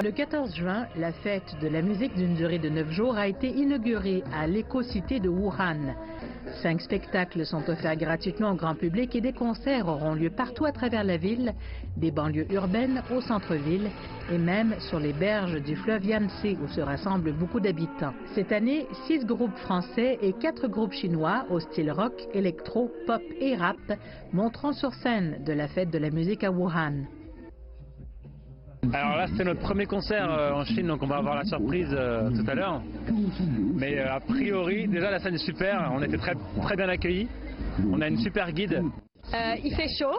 Le 14 juin, la fête de la musique d'une durée de 9 jours a été inaugurée à l'éco-cité de Wuhan. 5 spectacles sont offerts gratuitement au grand public et des concerts auront lieu partout à travers la ville, des banlieues urbaines au centre-ville et même sur les berges du fleuve Yangtze où se rassemblent beaucoup d'habitants. Cette année, 6 groupes français et 4 groupes chinois au style rock, électro, pop et rap monteront sur scène de la fête de la musique à Wuhan. Alors là c'est notre premier concert en Chine, donc on va avoir la surprise tout à l'heure. Mais a priori déjà la scène est super, on était très bien accueillis, on a une super guide. Il fait chaud,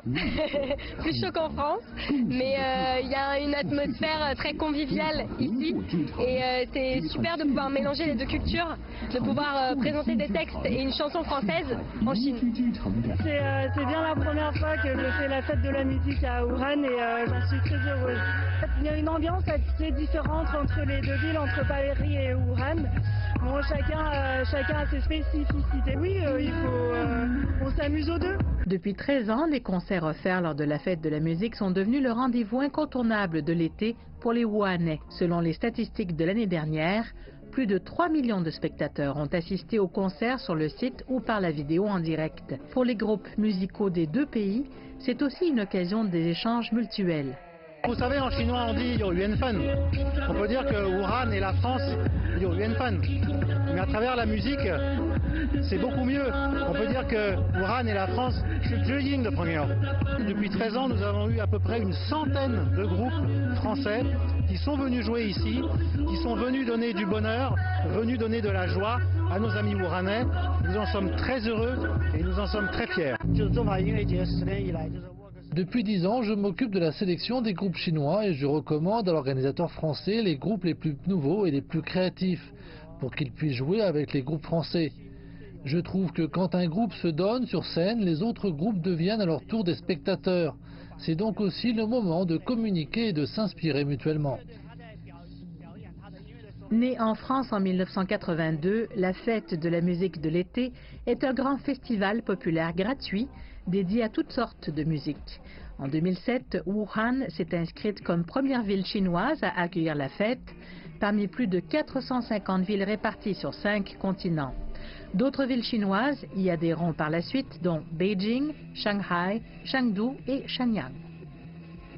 plus chaud qu'en France, mais il y a une atmosphère très conviviale ici et c'est super de pouvoir mélanger les deux cultures, de pouvoir présenter des textes et une chanson française en Chine. C'est bien la première fois que je fais la fête de la musique à Wuhan et j'en suis très heureuse. Il y a une ambiance assez différente entre les deux villes, entre Paris et Wuhan. Bon, chacun a ses spécificités. Oui, on s'amuse aux deux. Depuis 13 ans, les concerts offerts lors de la fête de la musique sont devenus le rendez-vous incontournable de l'été pour les Wuhanais. Selon les statistiques de l'année dernière, plus de 3 millions de spectateurs ont assisté aux concerts sur le site ou par la vidéo en direct. Pour les groupes musicaux des deux pays, c'est aussi une occasion des échanges mutuels. Vous savez, en chinois, on dit Yuanfan. On peut dire que Wuhan et la France, Yuanfan. Mais à travers la musique, c'est beaucoup mieux. On peut dire que Wuhan et la France, c'est Zhejiang de premier ordre. Depuis 13 ans, nous avons eu à peu près une centaine de groupes français qui sont venus jouer ici, qui sont venus donner du bonheur, venus donner de la joie à nos amis wuhanais. Nous en sommes très heureux et nous en sommes très fiers. Depuis 10 ans, je m'occupe de la sélection des groupes chinois et je recommande à l'organisateur français les groupes les plus nouveaux et les plus créatifs pour qu'ils puissent jouer avec les groupes français. Je trouve que quand un groupe se donne sur scène, les autres groupes deviennent à leur tour des spectateurs. C'est donc aussi le moment de communiquer et de s'inspirer mutuellement. Née en France en 1982, la fête de la musique de l'été est un grand festival populaire gratuit dédié à toutes sortes de musique. En 2007, Wuhan s'est inscrite comme première ville chinoise à accueillir la fête, parmi plus de 450 villes réparties sur 5 continents. D'autres villes chinoises y adhéreront par la suite, dont Beijing, Shanghai, Chengdu et Shenyang.